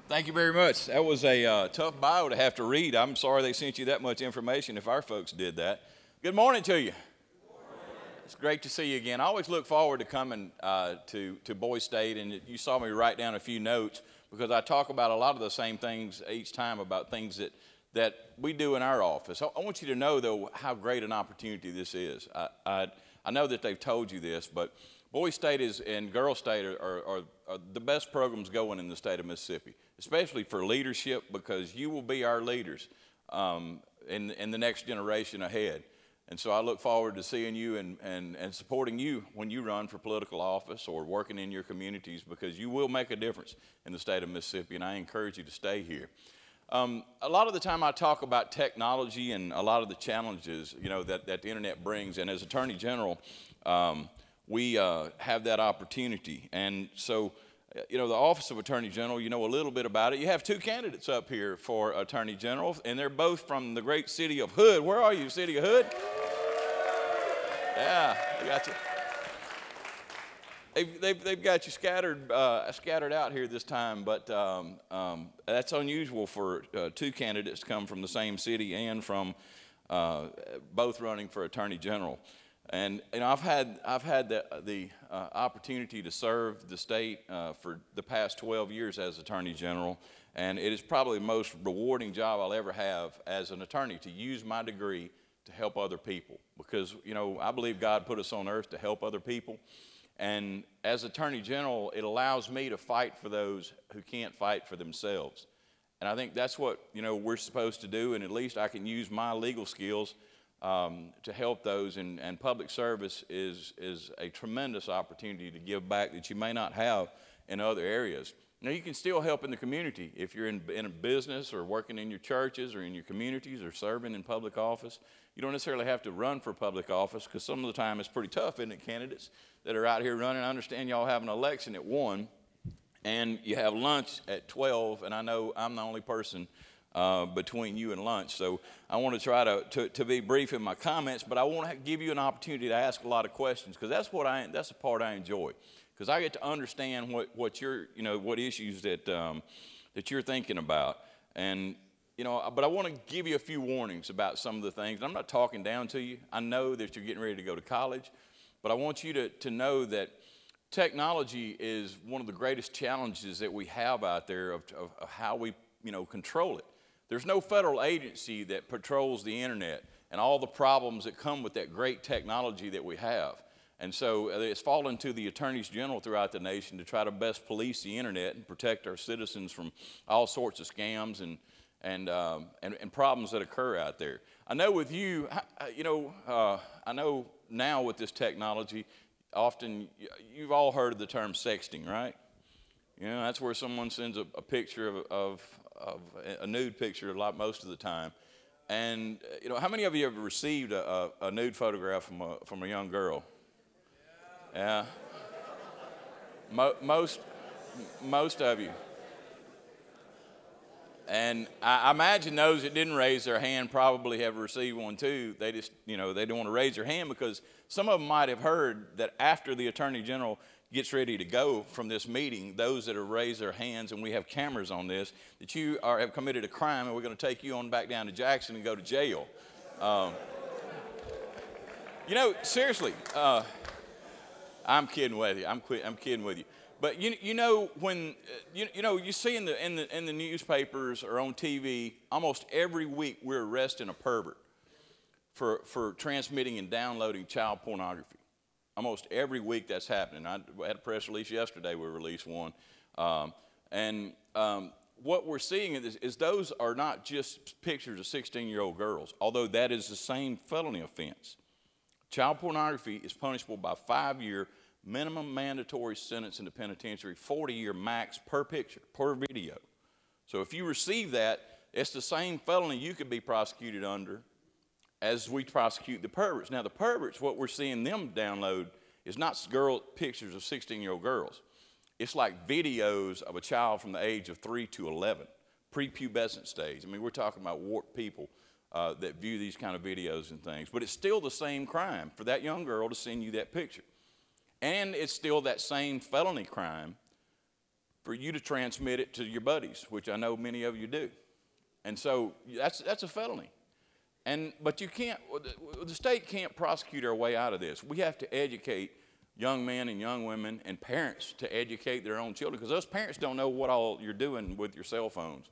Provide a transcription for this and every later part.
Thank you very much. That was a tough bio to have to read. I'm sorry they sent you that much information if our folks did that. Good morning to you. It's great to see you again. I always look forward to coming to Boys State, and you saw me write down a few notes because I talk about a lot of the same things each time about things that we do in our office. I want you to know, though, how great an opportunity this is. I know that they've told you this, but Boys State and Girls State are the best programs going in the state of Mississippi, especially for leadership, because you will be our leaders in the next generation ahead. And so I look forward to seeing you and supporting you when you run for political office or working in your communities, because you will make a difference in the state of Mississippi, and I encourage you to stay here. A lot of the time I talk about technology and a lot of the challenges, that the internet brings, and as Attorney General, we have that opportunity. And so, the Office of Attorney General, you know a little bit about it. You have two candidates up here for Attorney General, and they're both from the great city of Hood. Where are you, city of Hood? Yeah, I got you. They've got you scattered out here this time, but that's unusual for two candidates to come from the same city and from both running for Attorney General. And I've had the opportunity to serve the state for the past 12 years as Attorney General, and it is probably the most rewarding job I'll ever have as an attorney, to use my degree to help other people, because I believe God put us on earth to help other people, and as Attorney General, it allows me to fight for those who can't fight for themselves, and I think that's what we're supposed to do, and at least I can use my legal skills to help those, and public service is a tremendous opportunity to give back that you may not have in other areas. Now, you can still help in the community if you're in a business or working in your churches or in your communities or serving in public office. You don't necessarily have to run for public office, because some of the time it's pretty tough, isn't it, candidates that are out here running? I understand y'all have an election at 1 and you have lunch at 12, and I know I'm the only person between you and lunch. So I want to try to be brief in my comments, but I want to give you an opportunity to ask a lot of questions, because that's the part I enjoy, because I get to understand what issues that you're thinking about. And but I want to give you a few warnings about some of the things. I'm not talking down to you. I know that you're getting ready to go to college, but I want you to know that technology is one of the greatest challenges that we have out there of how we control it. There's no federal agency that patrols the internet and all the problems that come with that great technology that we have. And so it's fallen to the attorneys general throughout the nation to try to best police the internet and protect our citizens from all sorts of scams and problems that occur out there. I know with you, I know now with this technology, often you've all heard of the term sexting, right? That's where someone sends a picture of a nude picture most of the time. And how many of you have received a nude photograph from a young girl? Yeah. Most of you. And I imagine those that didn't raise their hand probably have received one too. They just, they don't want to raise their hand, because some of them might have heard that after the Attorney General gets ready to go from this meeting, those that have raised their hands, and we have cameras on this, that you have committed a crime, and we're going to take you on back down to Jackson and go to jail. Seriously, I'm kidding with you. I'm kidding with you. But when you see in the newspapers or on TV, almost every week we're arresting a pervert for transmitting and downloading child pornography. Almost every week that's happening. I had a press release yesterday. We released one, what we're seeing is those are not just pictures of 16-year-old girls, although that is the same felony offense. Child pornography is punishable by 5-year minimum mandatory sentence in the penitentiary, 40-year max per picture, per video. So if you receive that, it's the same felony you could be prosecuted under as we prosecute the perverts. Now, the perverts, what we're seeing them download is not pictures of 16-year-old girls. It's like videos of a child from the age of 3 to 11, prepubescent stage. I mean, we're talking about warped people that view these kind of videos and things. But it's still the same crime for that young girl to send you that picture. And it's still that same felony crime for you to transmit it to your buddies, which I know many of you do. And so that's a felony. But you can't, the state can't prosecute our way out of this. We have to educate young men and young women and parents to educate their own children, because those parents don't know what all you're doing with your cell phones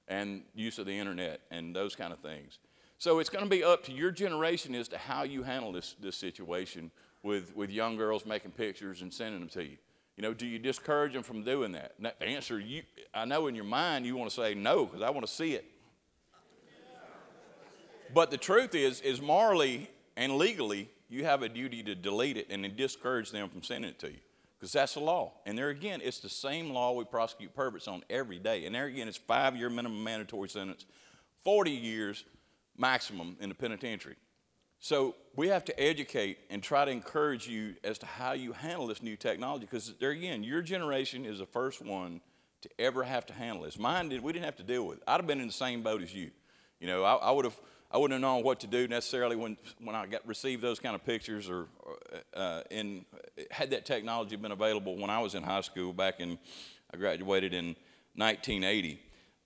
and use of the internet and those kind of things. So it's going to be up to your generation as to how you handle this situation with young girls making pictures and sending them to you. You know, do you discourage them from doing that? And the answer, I know in your mind you want to say no, because I want to see it. But the truth is morally and legally, you have a duty to delete it and then discourage them from sending it to you, because that's the law. And there again, it's the same law we prosecute perverts on every day. And there again, it's 5-year minimum mandatory sentence, 40 years maximum in the penitentiary. So we have to educate and try to encourage you as to how you handle this new technology, because there again, your generation is the first one to ever have to handle this. Mine we didn't have to deal with it. I'd have been in the same boat as you. You know, I wouldn't have known what to do necessarily when I received those kind of pictures, or had that technology been available when I was in high school I graduated in 1980.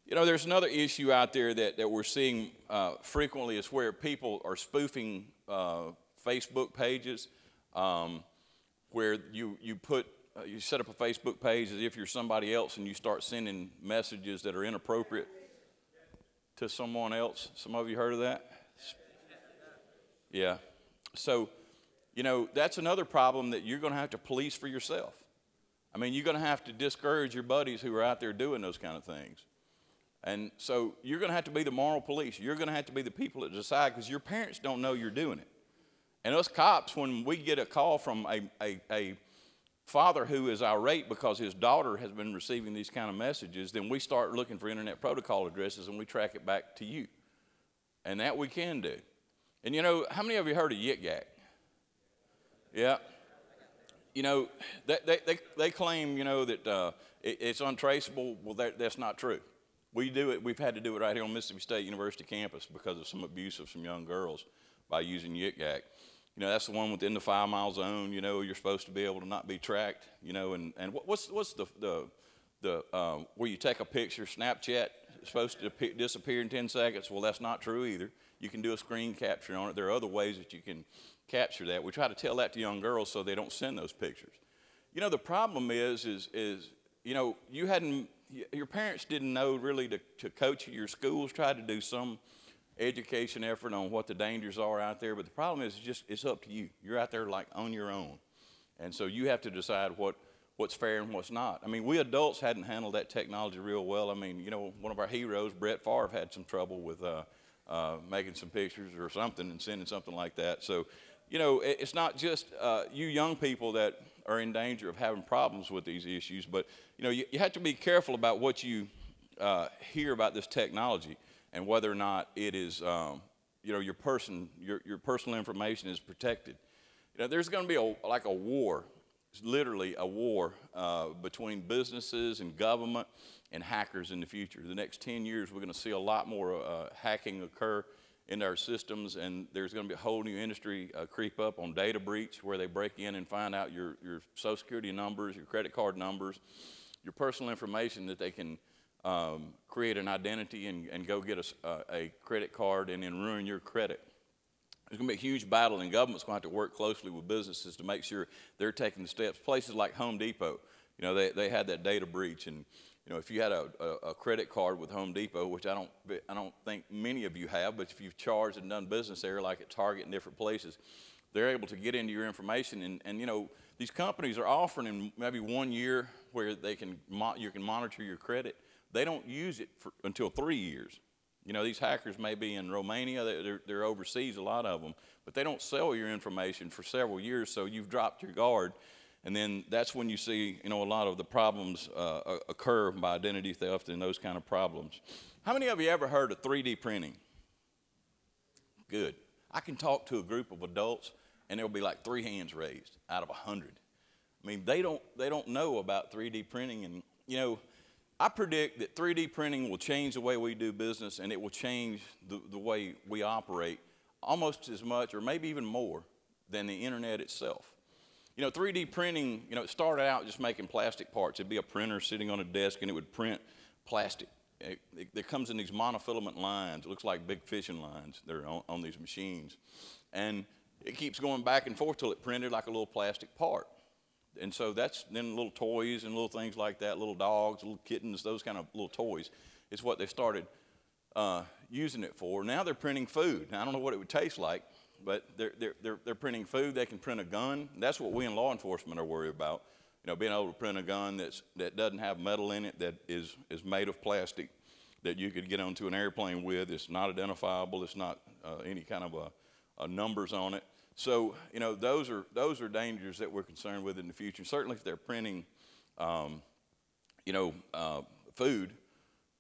You know, there's another issue out there that we're seeing frequently, is where people are spoofing Facebook pages, where you set up a Facebook page as if you're somebody else, and you start sending messages that are inappropriate to someone else. Some of you heard of that? Yeah. So, you know, that's another problem that you're going to have to police for yourself. I mean, you're going to have to discourage your buddies who are out there doing those kind of things. And so you're going to have to be the moral police. You're going to have to be the people that decide, because your parents don't know you're doing it. And us cops, when we get a call from a father who is irate because his daughter has been receiving these kind of messages, then we start looking for internet protocol addresses and we track it back to you. And that we can do. And you know, how many of you heard of Yik Yak? Yeah. You know, they claim, you know, that it's untraceable. Well, that's not true. We do it. We've had to do it right here on Mississippi State University campus because of some abuse of some young girls by using Yik Yak. You know, that's the one within the 5-mile zone. You know, you're supposed to be able to not be tracked. You know, and what's the where you take a picture, Snapchat is supposed to disappear in 10 seconds. Well, that's not true either. You can do a screen capture on it. There are other ways that you can capture that. We try to tell that to young girls so they don't send those pictures. You know, the problem is you know, your parents didn't know really to coach you. Your schools tried to do some education effort on what the dangers are out there, but the problem is it's up to you. You're out there like on your own, and so you have to decide what's fair and what's not. I mean, we adults hadn't handled that technology real well. I mean, you know, one of our heroes, Brett Favre, had some trouble with making some pictures or something and sending something like that. So, you know, it's not just you young people that are in danger of having problems with these issues, but you know, you have to be careful about what you hear about this technology and whether or not it is, you know, your personal information is protected. You know, there's going to be like a war, literally a war between businesses and government and hackers in the future. The next 10 years, we're going to see a lot more hacking occur in our systems, and there's going to be a whole new industry creep up on data breach, where they break in and find out your Social Security numbers, your credit card numbers, your personal information, that they can create an identity and go get a credit card and then ruin your credit. There's going to be a huge battle, and government's going to have to work closely with businesses to make sure they're taking the steps. Places like Home Depot, you know, they had that data breach, and you know, if you had a credit card with Home Depot, which I don't think many of you have, but if you've charged and done business there, like at Target and different places, they're able to get into your information. And you know, these companies are offering in maybe 1 year where you can monitor your credit. They don't use it until 3 years. You know, these hackers may be in Romania, they're overseas, a lot of them, but they don't sell your information for several years, so you've dropped your guard. And then that's when you see, you know, a lot of the problems occur by identity theft and those kind of problems. How many of you ever heard of 3D printing? Good. I can talk to a group of adults, and there'll be like 3 hands raised out of 100. I mean, they don't know about 3D printing, and you know, I predict that 3D printing will change the way we do business, and it will change the way we operate almost as much, or maybe even more, than the internet itself. You know, 3D printing, you know, it started out just making plastic parts. It'd be a printer sitting on a desk and it would print plastic. It comes in these monofilament lines. It looks like big fishing lines. They're on these machines. And it keeps going back and forth till it printed like a little plastic part. And so that's then little toys and little things like that, little dogs, little kittens, those kind of little toys is what they started using it for. Now they're printing food. Now, I don't know what it would taste like, but they're printing food. They can print a gun. That's what we in law enforcement are worried about. You know, being able to print a gun that doesn't have metal in it, that is made of plastic, that you could get onto an airplane with. It's not identifiable. It's not any kind of a numbers on it. So, you know, those are dangers that we're concerned with in the future. Certainly, if they're printing, food,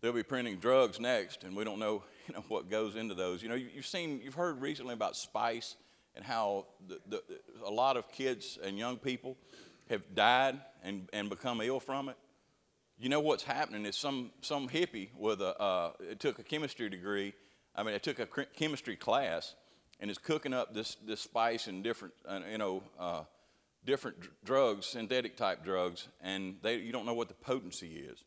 they'll be printing drugs next, and we don't know, you know, what goes into those. You know, you've heard recently about spice and how a lot of kids and young people have died and become ill from it. You know what's happening is some hippie with it took a chemistry degree. I mean, it took a chemistry class and is cooking up this spice and different different drugs, synthetic type drugs, and you don't know what the potency is.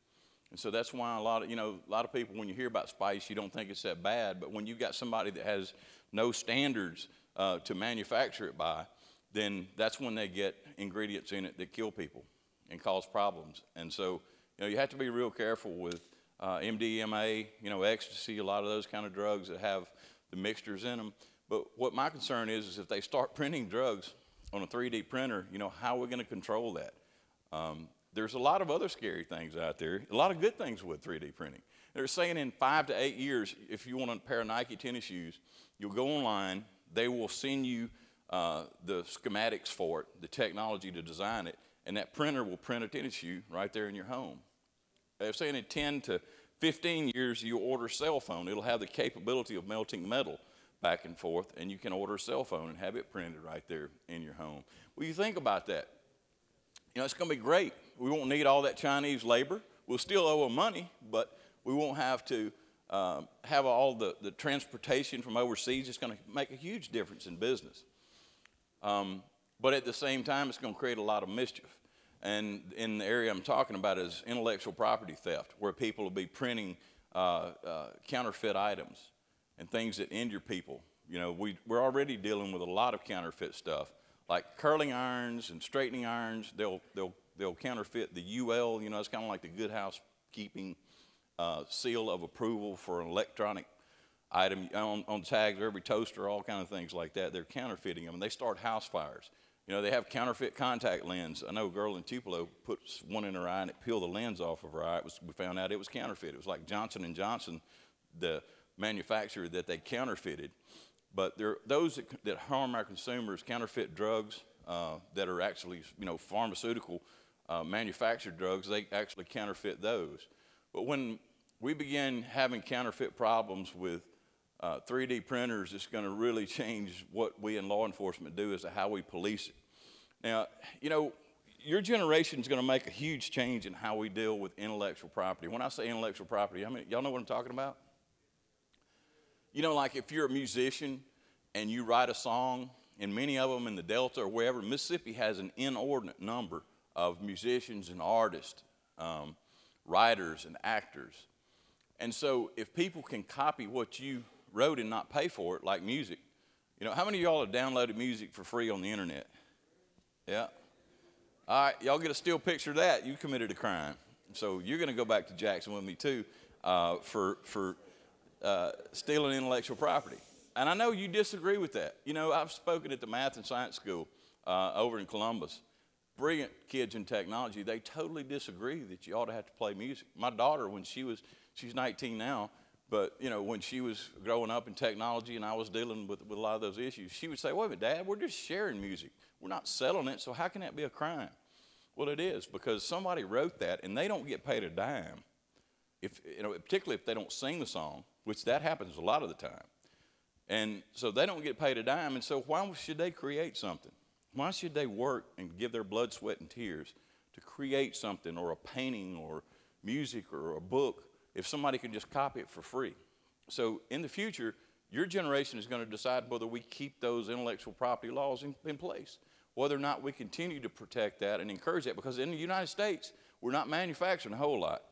And so that's why a lot of people, when you hear about spice, you don't think it's that bad. But when you've got somebody that has no standards to manufacture it by, then that's when they get ingredients in it that kill people and cause problems. And so, you know, you have to be real careful with MDMA, you know, ecstasy, a lot of those kind of drugs that have the mixtures in them. But what my concern is if they start printing drugs on a 3D printer, you know, how are we going to control that? There's a lot of other scary things out there, a lot of good things with 3D printing. They're saying in 5 to 8 years, if you want a pair of Nike tennis shoes, you'll go online, they will send you the schematics for it, the technology to design it, and that printer will print a tennis shoe right there in your home. They're saying in 10 to 15 years, you order a cell phone. It'll have the capability of melting metal back and forth, and you can order a cell phone and have it printed right there in your home. Well, you think about that. You know, it's going to be great. We won't need all that Chinese labor. We'll still owe them money, but we won't have to have all the transportation from overseas. It's going to make a huge difference in business. But at the same time, it's going to create a lot of mischief. And in the area I'm talking about is intellectual property theft, where people will be printing counterfeit items and things that injure people. You know, we're already dealing with a lot of counterfeit stuff, like curling irons and straightening irons. They'll counterfeit the UL. You know, it's kind of like the Good Housekeeping seal of approval for an electronic item on tags, every toaster, all kind of things like that. They're counterfeiting them, and they start house fires. You know, they have counterfeit contact lens. I know a girl in Tupelo put one in her eye and it peeled the lens off of her eye. We found out it was counterfeit. It was like Johnson & Johnson, the manufacturer that they counterfeited. But there are those that harm our consumers, counterfeit drugs that are actually, you know, pharmaceutical manufactured drugs, they actually counterfeit those. But when we begin having counterfeit problems with 3D printers, it's going to really change what we in law enforcement do as to how we police it. Now, you know, your generation is going to make a huge change in how we deal with intellectual property. When I say intellectual property, y'all know what I'm talking about? You know, like if you're a musician and you write a song, and many of them in the Delta or wherever, Mississippi has an inordinate number of musicians and artists, writers and actors. And so if people can copy what you wrote and not pay for it, like music, you know, how many of y'all have downloaded music for free on the internet? Yeah. All right, y'all get a still picture of that, you committed a crime. So you're going to go back to Jackson with me too for stealing intellectual property. And I know you disagree with that. You know, I've spoken at the Math and Science School over in Columbus. Brilliant kids in technology, they totally disagree that you ought to have to play music. My daughter, she's 19 now, but, you know, when she was growing up in technology and I was dealing with a lot of those issues, she would say, wait a minute, Dad, we're just sharing music. We're not selling it, so how can that be a crime? Well, it is, because somebody wrote that and they don't get paid a dime, particularly if they don't sing the song, which that happens a lot of the time. And so they don't get paid a dime, and so why should they create something? Why should they work and give their blood, sweat, and tears to create something, or a painting or music or a book, if somebody can just copy it for free? So in the future, your generation is going to decide whether we keep those intellectual property laws in place. whether or not we continue to protect that and encourage that, because in the United States, we're not manufacturing a whole lot.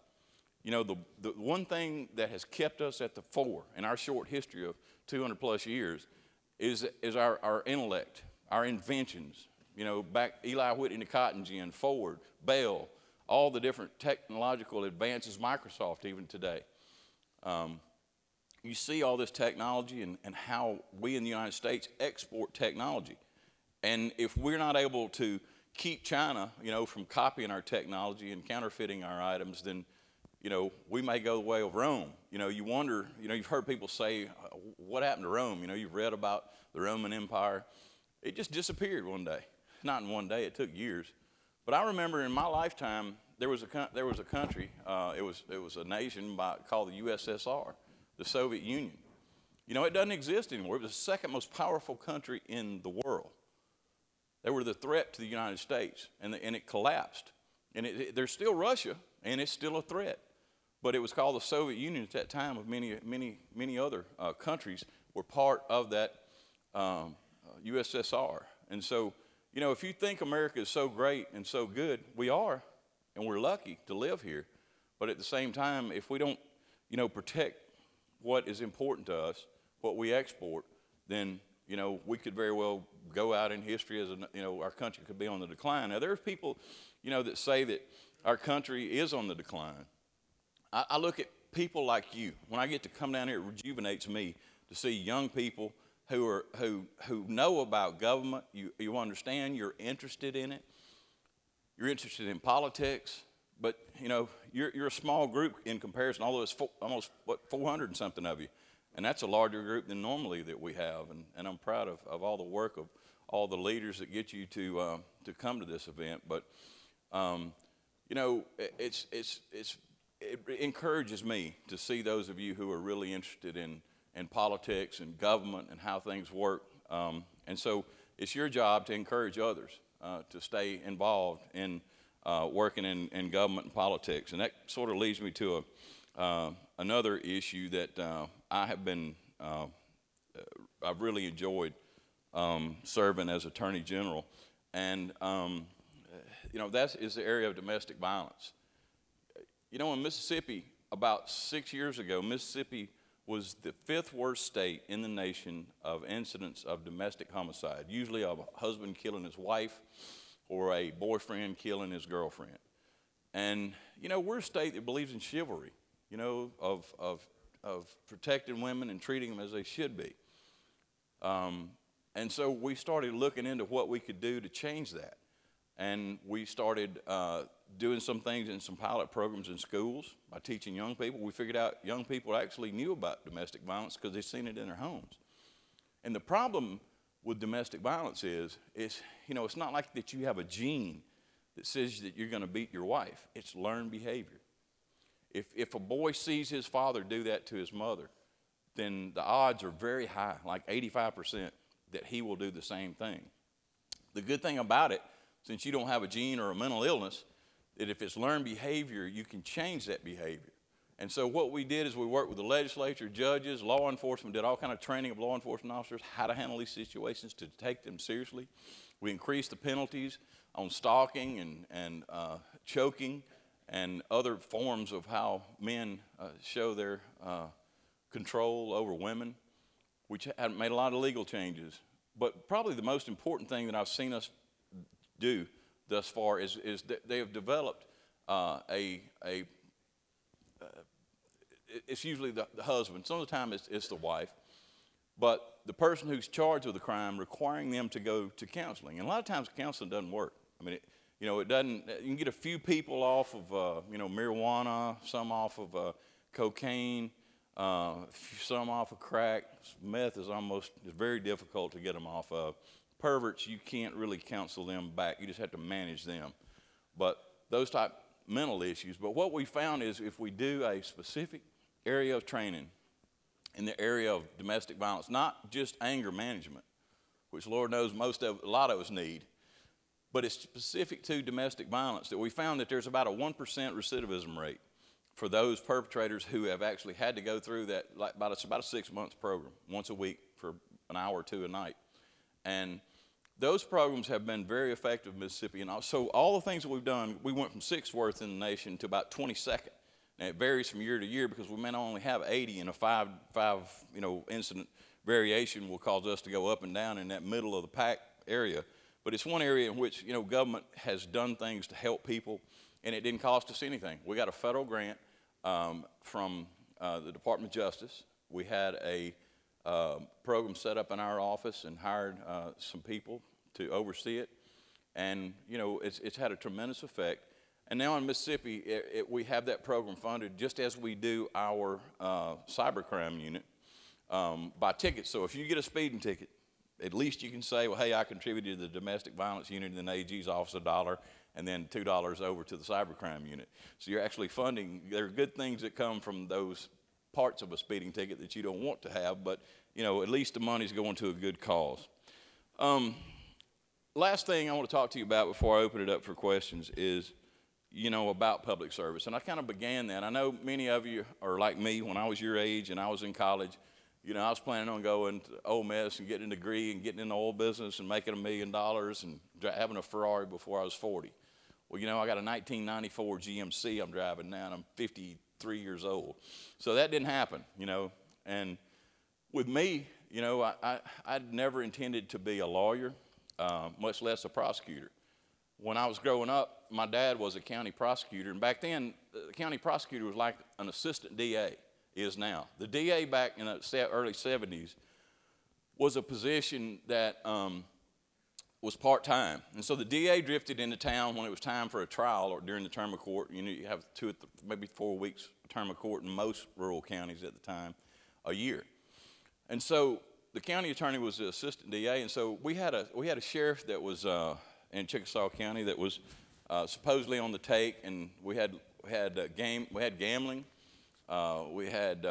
You know, the one thing that has kept us at the fore in our short history of 200 plus years is our intellect, our inventions. You know, back Eli Whitney, the cotton gin, Ford, Bell, all the different technological advances, Microsoft even today. You see all this technology and how we in the United States export technology. And if we're not able to keep China, you know, from copying our technology and counterfeiting our items, then, you know, we may go the way of Rome. You know, you wonder, you know, you've heard people say, what happened to Rome? You know, you've read about the Roman Empire. It just disappeared one day. Not in one day, it took years. But I remember in my lifetime, there was a country, it was a nation called the USSR, the Soviet Union. You know, it doesn't exist anymore. It was the second most powerful country in the world. They were the threat to the United States, and it collapsed. And there's still Russia, and it's still a threat. But it was called the Soviet Union at that time. Of many other countries were part of that USSR. And so, you know, if you think America is so great and so good, we are, and we're lucky to live here. But at the same time, if we don't, you know, protect what is important to us, what we export, then, you know, we could very well go out in history as, you know, our country could be on the decline. Now, there's people, you know, that say that our country is on the decline. I look at people like you. When I get to come down here, it rejuvenates me to see young people who know about government. You understand, you're interested in it. You're interested in politics. But, you know, you're a small group in comparison, although it's almost, 400 and something of you. And that's a larger group than normally that we have. And I'm proud of all the work of all the leaders that get you to come to this event. But, you know, it encourages me to see those of you who are really interested in politics and government and how things work. And so it's your job to encourage others to stay involved in working in government and politics. And that sort of leads me to another issue that I've really enjoyed serving as Attorney General. And, you know, that is the area of domestic violence. You know, in Mississippi, about 6 years ago, Mississippi was the 5th worst state in the nation of incidents of domestic homicide, usually of a husband killing his wife or a boyfriend killing his girlfriend. And, you know, we're a state that believes in chivalry, you know, of protecting women and treating them as they should be. And so we started looking into what we could do to change that. And we started doing some things in some pilot programs in schools by teaching young people. We figured out young people actually knew about domestic violence because they've seen it in their homes. And the problem with domestic violence is, you know, it's not like that you have a gene that says that you're going to beat your wife. It's learned behavior. If a boy sees his father do that to his mother, then the odds are very high, like 85%, that he will do the same thing. The good thing about it, since you don't have a gene or a mental illness, that if it's learned behavior, you can change that behavior. And so what we did is we worked with the legislature, judges, law enforcement, did all kind of training of law enforcement officers, how to handle these situations, to take them seriously. We increased the penalties on stalking and choking and other forms of how men show their control over women. We made a lot of legal changes. But probably the most important thing that I've seen us do thus far is that they have developed it's usually the husband. Some of the time it's the wife. But the person who's charged with the crime, requiring them to go to counseling. And a lot of times counseling doesn't work. I mean, you know, it doesn't, you can get a few people off of, you know, marijuana, some off of cocaine, some off of crack. Meth is very difficult to get them off of. Perverts, you can't really counsel them back. You just have to manage them. But those type mental issues. But what we found is if we do a specific area of training in the area of domestic violence, not just anger management, which Lord knows a lot of us need, but it's specific to domestic violence, that we found that there's about a 1% recidivism rate for those perpetrators who have actually had to go through that, like about a 6-month program, once a week for an hour or two a night. And Those programs have been very effective in Mississippi. And so all the things that we've done, we went from 6th worst in the nation to about 22nd. And it varies from year to year because we may not only have 80, and a five incident variation will cause us to go up and down in that middle of the pack area. But it's one area in which, government has done things to help people, and it didn't cost us anything. We got a federal grant from the Department of Justice. We had a program set up in our office and hired some people to oversee it. And, it's had a tremendous effect. And now in Mississippi, we have that program funded just as we do our cybercrime unit by tickets. So if you get a speeding ticket, at least you can say, well, hey, I contributed to the domestic violence unit in the AG's office $1 and then $2 over to the cybercrime unit. So you're actually funding. There are good things that come from those parts of a speeding ticket that you don't want to have, but at least the money's going to a good cause. Last thing I want to talk to you about before I open it up for questions is about public service. And I kind of began that. I know many of you are like me. When I was your age and I was in college, I was planning on going to Ole Miss and getting a degree and getting in the oil business and making $1 million and having a Ferrari before I was 40. Well, I got a 1994 GMC I'm driving now, and I'm 53 years old. So that didn't happen, And with me, I'd never intended to be a lawyer, much less a prosecutor. When I was growing up, my dad was a county prosecutor, and back then, the county prosecutor was like an assistant DA is now. The DA back in the early 70s was a position that was part-time. And so the DA drifted into town when it was time for a trial or during the term of court. You have maybe 4 weeks term of court in most rural counties at the time, a year. And so the county attorney was the assistant DA, and so we had a sheriff that was in Chickasaw County that was supposedly on the take, and we had gambling, we had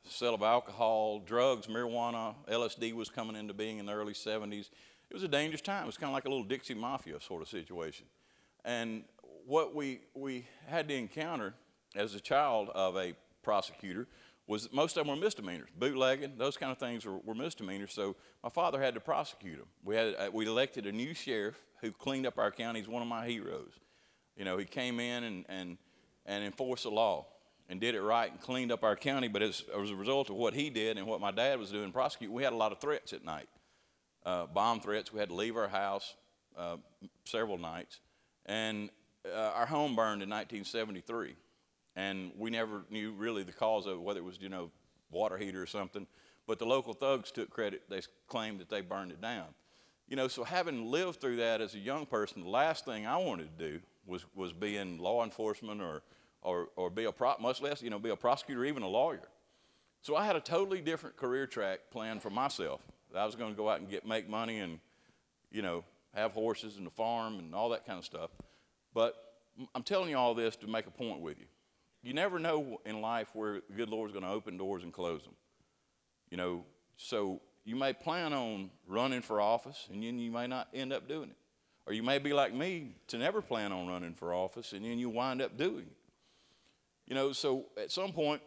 sale of alcohol, drugs, marijuana, LSD was coming into being in the early 70s. It was a dangerous time. It was kind of like a little Dixie Mafia sort of situation. And what we had to encounter as a child of a prosecutor was that most of them were misdemeanors. Bootlegging, those kind of things were misdemeanors, so my father had to prosecute them. We elected a new sheriff who cleaned up our county. He's one of my heroes. He came in and enforced the law and did it right and cleaned up our county, but as a result of what he did and what my dad was doing prosecuting, we had a lot of threats at night. Bomb threats. We had to leave our house several nights, and our home burned in 1973. And we never knew really the cause of it, whether it was, water heater or something. But the local thugs took credit. They claimed that they burned it down. So having lived through that as a young person, the last thing I wanted to do was be in law enforcement or be much less, be a prosecutor or even a lawyer. So I had a totally different career track planned for myself. I was going to go out and make money and, have horses and a farm and all that kind of stuff. But I'm telling you all this to make a point with you. You never know in life where the good Lord's going to open doors and close them. So you may plan on running for office, and then you may not end up doing it. Or you may be like me to never plan on running for office, and then you wind up doing it. So at some point,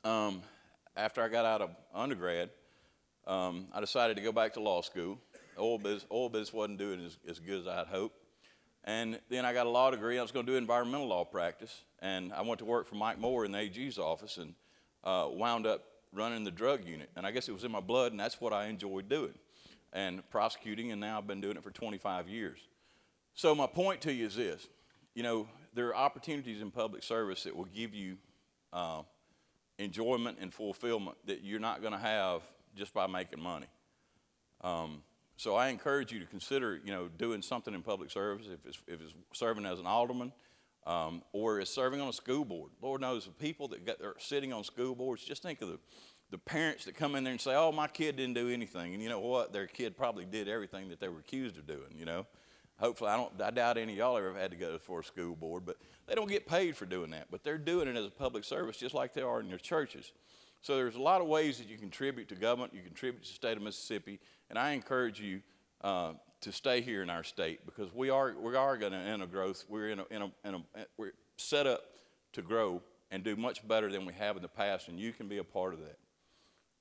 after I got out of undergrad, I decided to go back to law school. Oil business wasn't doing as good as I had hoped. And then I got a law degree. I was going to do environmental law practice. And I went to work for Mike Moore in the AG's office and wound up running the drug unit. And I guess it was in my blood, and that's what I enjoyed doing, and prosecuting, and now I've been doing it for 25 years. So my point to you is this. There are opportunities in public service that will give you enjoyment and fulfillment that you're not going to have just by making money. So I encourage you to consider, doing something in public service, if it's serving as an alderman, or it's serving on a school board. Lord knows the people that are sitting on school boards, just think of the parents that come in there and say, oh, my kid didn't do anything. And you know what? Their kid probably did everything that they were accused of doing, Hopefully, I doubt any of y'all ever had to go for a school board, but they don't get paid for doing that. But they're doing it as a public service just like they are in their churches. So there's a lot of ways that you contribute to government, you contribute to the state of Mississippi, and I encourage you to stay here in our state because we are going to enter growth. We're we're set up to grow and do much better than we have in the past, and you can be a part of that.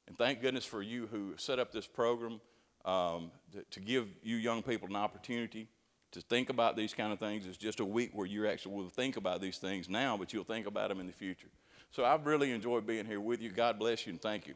And thank goodness for you who set up this program. to give you young people an opportunity to think about these kind of things. It's just a week where you actually will think about these things now, but you'll think about them in the future. So I've really enjoyed being here with you. God bless you and thank you.